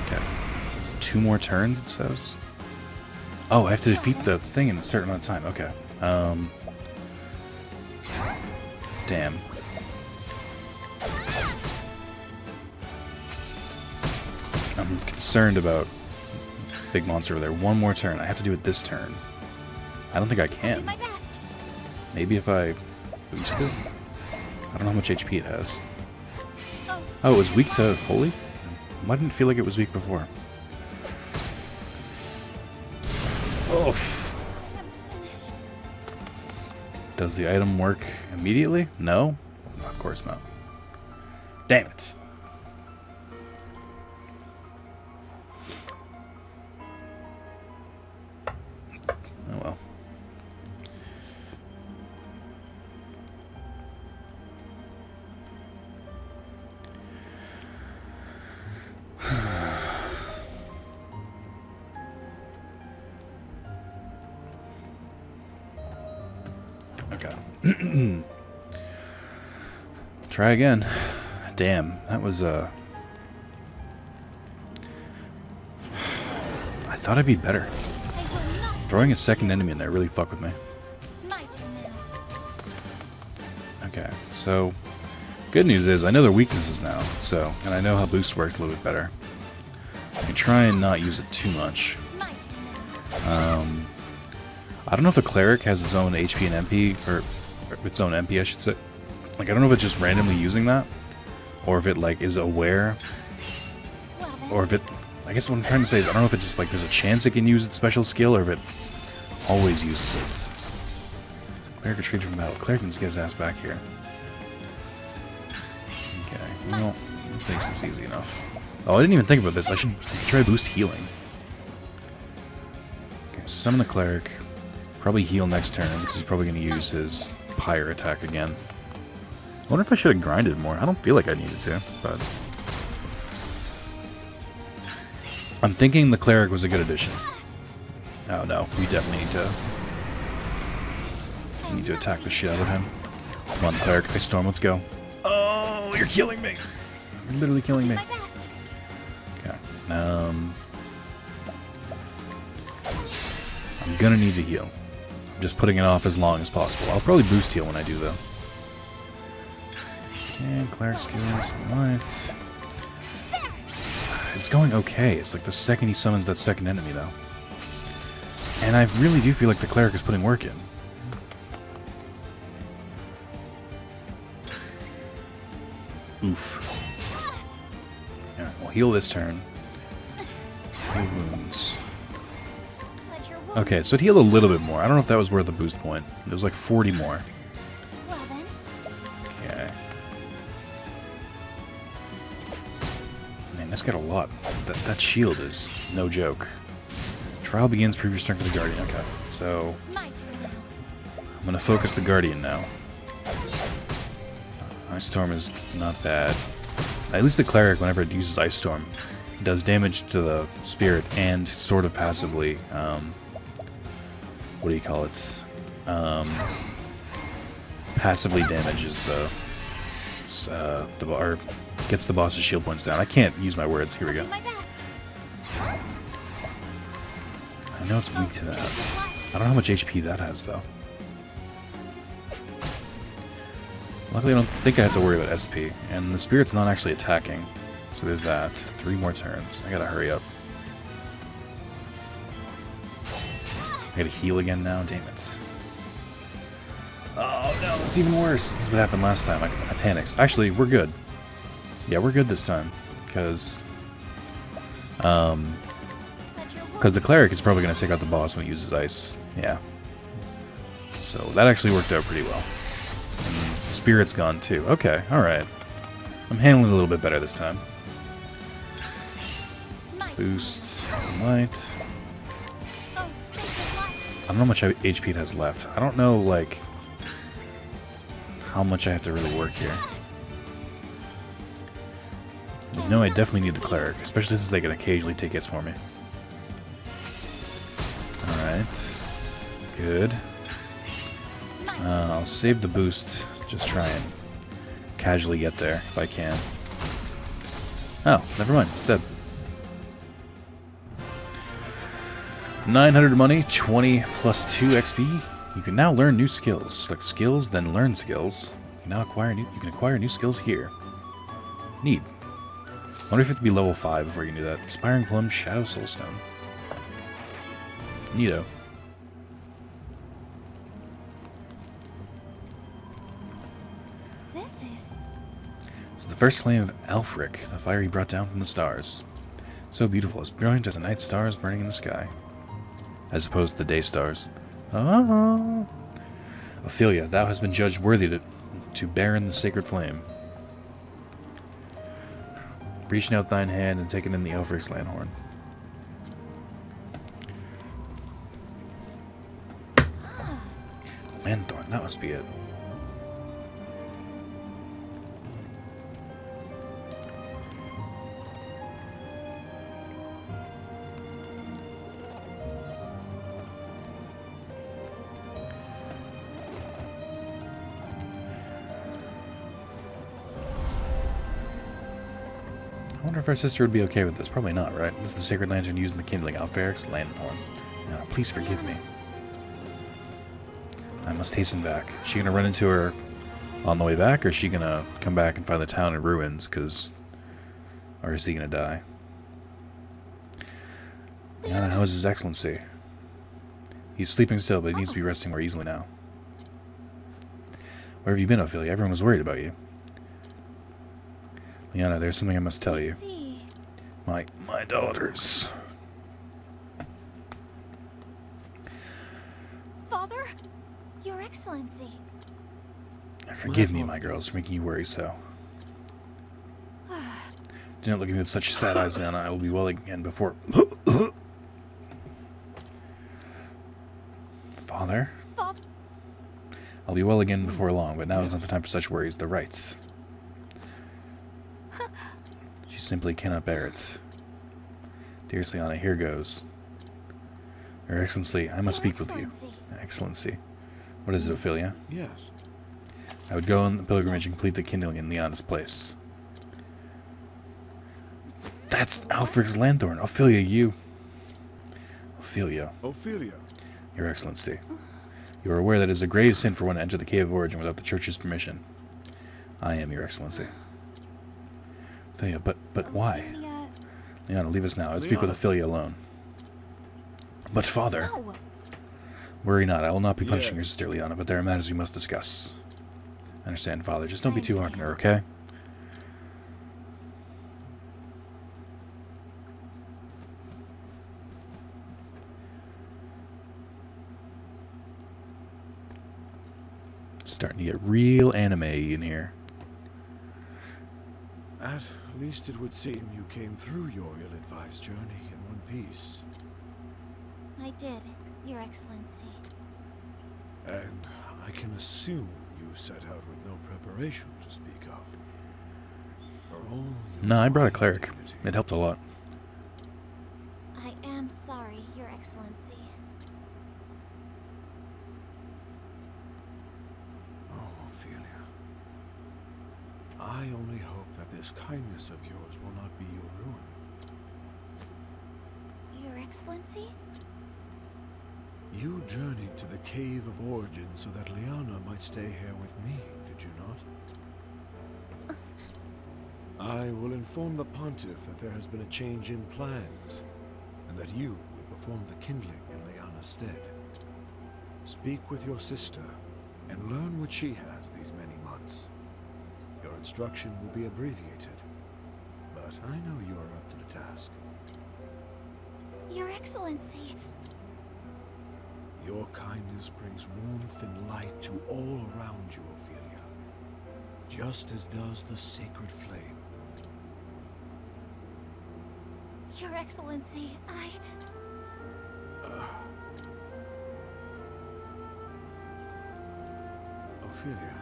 Okay. 2 more turns, it says? Oh, I have to defeat the thing in a certain amount of time. Okay. Damn. I'm concerned about big monster over there. 1 more turn. I have to do it this turn. I don't think I can. Maybe if I boost it? I don't know how much HP it has. Oh, it was weak to Holy? I didn't feel like it was weak before. Oof. Does the item work immediately? No? Of course not. Damn it. Oh well. Okay. Try again. Damn, that was I thought I'd be better. Throwing a second enemy in there really fucked with me. Okay, so good news is I know their weaknesses now, so, and I know how boost works a little bit better. I can try and not use it too much. I don't know if the cleric has its own HP and MP, or its own MP, I should say. Like, I don't know if it's just randomly using that, or if it, like, is aware, or if it, I guess what I'm trying to say is, I don't know if it's just, like, there's a chance it can use its special skill, or if it always uses it. Cleric retreated from battle. Cleric can get his ass back here. Okay, well, that makes this easy enough. Oh, I didn't even think about this. I should try boost healing. Okay, summon the cleric. Probably heal next turn, because he's probably going to use his pyre attack again. I wonder if I should have grinded more. I don't feel like I needed to, but... I'm thinking the cleric was a good addition. Oh no, we definitely need to attack the shit out of him. Come on, cleric, Ice Storm, let's go. Oh, you're killing me! You're literally killing me. Okay, I'm gonna need to heal. I'm just putting it off as long as possible. I'll probably boost heal when I do, though. Okay, cleric skills, what? It's going okay. It's like the second he summons that second enemy, though. And I really do feel like the cleric is putting work in. Oof. Alright, we'll heal this turn. Heal wounds. Okay, so it healed a little bit more. I don't know if that was worth the boost point. It was like 40 more. Okay. Man, that's got a lot. That shield is no joke. Trial begins, prove your strength with the Guardian. Okay, so I'm gonna focus the Guardian now. Ice Storm is not bad. At least the Cleric, whenever it uses Ice Storm, does damage to the Spirit and sort of passively, what do you call it? Passively damages or gets the boss's shield points down. I can't use my words. Here we go. I know it's weak to that. I don't know how much HP that has, though. Luckily, I don't think I have to worry about SP. And the Spirit's not actually attacking. So there's that. 3 more turns. I gotta hurry up. I gotta heal again now? Damn it. Oh no, it's even worse. This is what happened last time. I panicked. Actually, we're good. Yeah, we're good this time. Because the Cleric is probably going to take out the boss when he uses Ice. Yeah. So that actually worked out pretty well. And the Spirit's gone too. Okay, alright. I'm handling it a little bit better this time. Boost. Light. I don't know how much HP it has left. I don't know, like, how much I have to really work here. But no, I definitely need the Cleric, especially since they can occasionally take hits for me. Alright. Good. I'll save the boost. Just try and casually get there if I can. Oh, never mind. It's dead. 900 money, 20 plus 2 XP. You can now learn new skills. Select skills, then learn skills. You can now acquire new skills here. Neat. Wonder if you have to be level 5 before you can do that. Inspiring Plum, Shadow Soulstone. Neato. It's the first flame of Alfric, the fire he brought down from the stars. So beautiful, as brilliant as the night stars burning in the sky. As opposed to the day stars. Oh. Ophelia, thou hast been judged worthy to bear in the sacred flame. Reaching out thine hand and taking in the Alfric's Lanthorn. Lanthorn, that must be it. wonder if our sister would be okay with this. Probably not, right? This is the sacred lantern used in the kindling. Alferic's Lanthorn. Now, please forgive me. I must hasten back. Is she gonna run into her on the way back, or is she gonna come back and find the town in ruins? Or is he gonna die? Liana, how is His Excellency? He's sleeping still, but he needs to be resting more easily now. Where have you been, Ophelia? Everyone was worried about you. Liana, there's something I must tell you. My daughters. Father? Your Excellency. Forgive me, my girls, for making you worry so. Do not look at me with such sad eyes, Liana. I will be well again before... Father? I'll be well again before long, but now is not the time for such worries. The rites. She simply cannot bear it. Dearest Liana, here goes. Your Excellency, I must speak with you. Excellency. What is it, Ophelia? Yes. I would go on the pilgrimage and complete the kindling in Liana's place. That's Alfred's Lanthorn. Ophelia, you... Ophelia. Ophelia. Your Excellency. You are aware that it is a grave sin for one to enter the Cave of Origin without the Church's permission. I am, Your Excellency. Ophelia, but why? Liana, leave us now. I would speak with Ophelia alone. But, Father... No. Worry not. I will not be punishing your sister, Liana, but there are matters we must discuss. I understand, Father. Just don't be too hard on her, okay? Starting to get real anime in here. At least it would seem you came through your ill-advised journey in one piece. I did, Your Excellency. And I can assume you set out with no preparation to speak of. For all No, I brought a cleric. It helped a lot. I am sorry, Your Excellency. Oh, Ophelia. I only hope that this kindness of yours will not be your ruin. Your Excellency? You journeyed to the Cave of Origin so that Liana might stay here with me, did you not? I will inform the Pontiff that there has been a change in plans, and that you will perform the kindling in Liana's stead. Speak with your sister, and learn what she has these many months. Your instruction will be abbreviated, but I know you are up to the task. Your Excellency! Your kindness brings warmth and light to all around you, Ophelia, just as does the sacred flame. Your Excellency, Ophelia,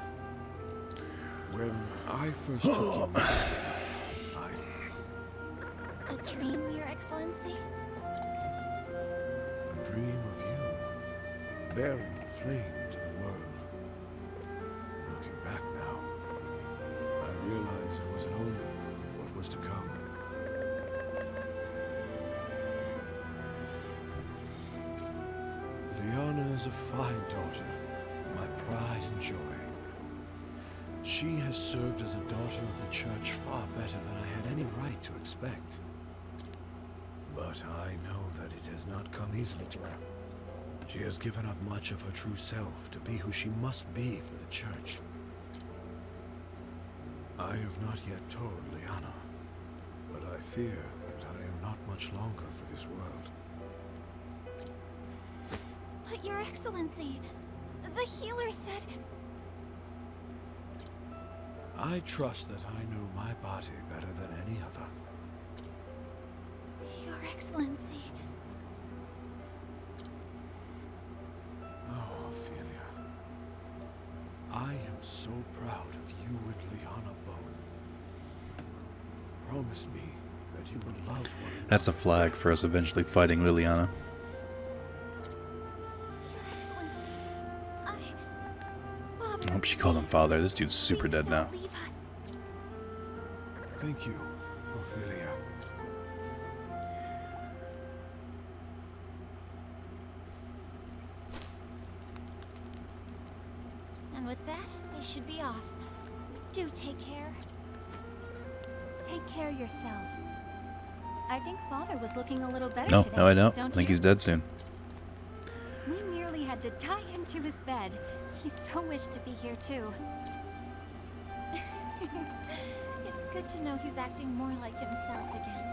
when I first took you, A dream, Your Excellency? a dream of you, bearing flame to the world. Looking back now, I realize it was an omen of what was to come. Liana is a fine daughter, my pride and joy. She has served as a daughter of the Church far better than I had any right to expect. But I know that it has not come easily to her. She has given up much of her true self to be who she must be for the Church. I have not yet told Liana, but I fear that I am not much longer for this world. But Your Excellency, the healer said... I trust that I know my body better than any other. Your Excellency... Oh, Ophelia. I am so proud of you and Liana both. Promise me that you will love one another. That's a flag for us eventually fighting Liliana. Your Excellency, Father... I hope she called him father. This dude's super dead now. Leave us. Thank you, Ophelia. should be off. Do take care. Take care of yourself. I think Father was looking a little better today. No, I don't. I think you? he's dead soon. We nearly had to tie him to his bed. He so wished to be here too. It's good to know he's acting more like himself again.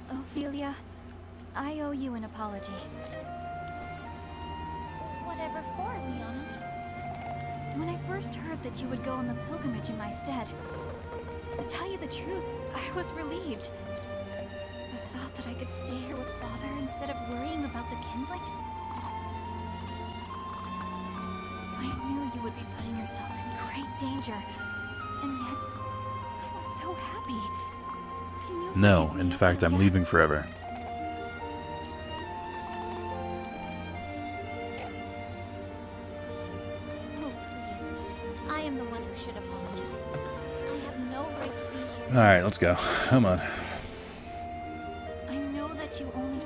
Ophelia, I owe you an apology. Whatever for, Leona? When I first heard that you would go on the pilgrimage in my stead, to tell you the truth, I was relieved. The thought that I could stay here with Father instead of worrying about the kindling. I knew you would be putting yourself in great danger, and yet I was so happy. Can you No, forgive me, in fact, I'm Ophelia? leaving forever. Oh, please. I am the one who should apologize. I have no right to be here. Alright, let's go. Come on. I know that you only...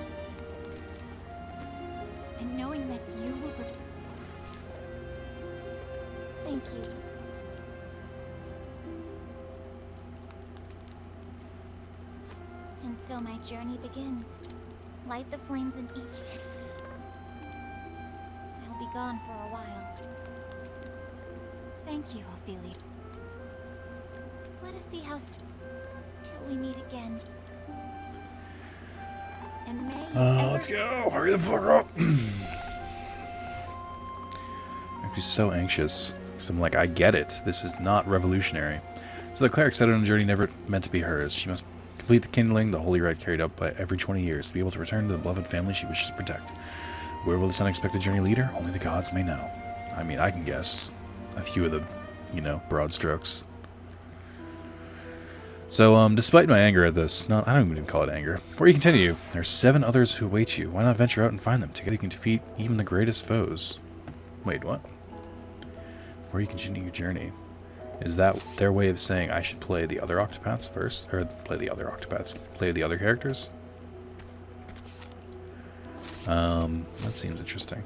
And knowing that you will... Thank you. And so my journey begins. Light the flames in each tent. I'll be gone for a while. Thank you, Ophelia. Let us see how till we meet again. And may Let's go. Hurry the fuck up. I'm just so anxious. So I'm like, I get it. This is not revolutionary. So the cleric set out on a journey never meant to be hers. She must complete the kindling, the holy rite carried out by every 20 years, to be able to return to the beloved family she wishes to protect. Where will this unexpected journey lead her? Only the gods may know. I mean, I can guess a few of the, broad strokes. So, despite my anger at this, I don't even call it anger. Before you continue, there are 7 others who await you. Why not venture out and find them? Together you can defeat even the greatest foes. Wait, what? Before you continue your journey. Is that their way of saying I should play the other Octopaths first? Or play the other Octopaths? Play the other characters? That seems interesting.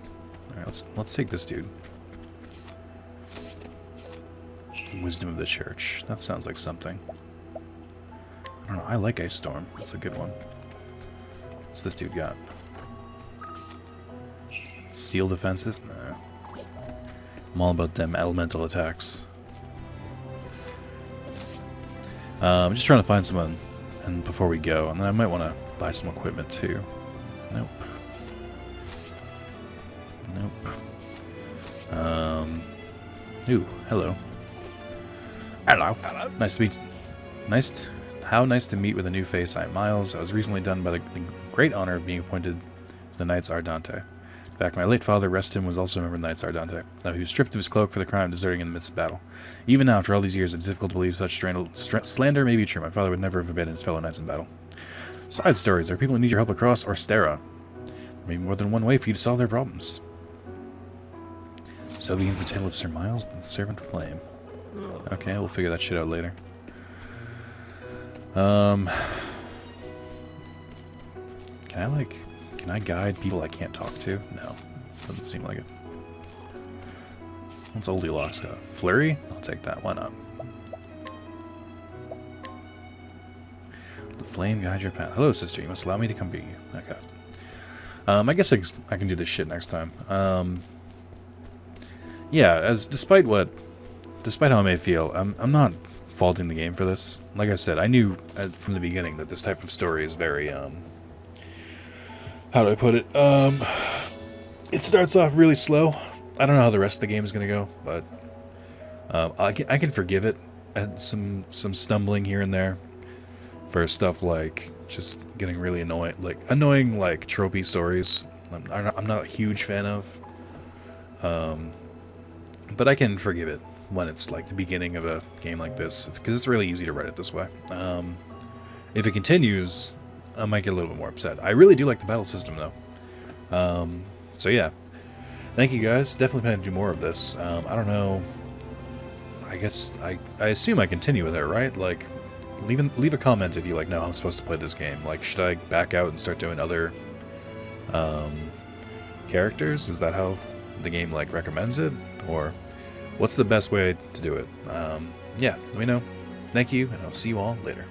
Alright, let's take this dude. Wisdom of the Church. That sounds like something. I don't know, I like Ice Storm. That's a good one. What's this dude got? Steel defenses? Nah. I'm all about them elemental attacks. I'm just trying to find someone and before we go, and then I might want to buy some equipment too. Nope. Ooh, hello. Hello. Nice to meet. How nice to meet with a new face. I'm Miles. I was recently done by the great honor of being appointed to the Knights Ardente. In fact, my late father, Reston, was also a member of the Knights Ardente. Now he was stripped of his cloak for the crime of deserting in the midst of battle. Even now, after all these years, it's difficult to believe such slander may be true. My father would never have abandoned his fellow knights in battle. Side stories. There are people who need your help across Orstera. There may be more than one way for you to solve their problems. So begins the tale of Sir Miles, the Servant of Flame. Okay, we'll figure that shit out later. Can I guide people I can't talk to? No, doesn't seem like it. What's Oldie Lost got? Flurry? I'll take that. Why not? The flame guide your path. Hello, sister. You must allow me to come be you. Okay. I guess I can do this shit next time. Yeah, despite how I may feel, I'm not faulting the game for this. Like I said, I knew from the beginning that this type of story is very how do I put it? It starts off really slow. I don't know how the rest of the game is gonna go, but I can forgive it. Some stumbling here and there for stuff like just getting really annoying like tropey stories. I'm not a huge fan of. But I can forgive it when it's like the beginning of a game like this, because it's really easy to write it this way. If it continues, I might get a little bit more upset. I really do like the battle system, though. So yeah, thank you guys. Definitely plan to do more of this. I don't know. I guess I assume I continue with it, right? Like, leave a comment if you like know how I'm supposed to play this game. Like, should I back out and start doing other characters? Is that how the game like recommends it, or what's the best way to do it? Yeah, let me know. Thank you, and I'll see you all later.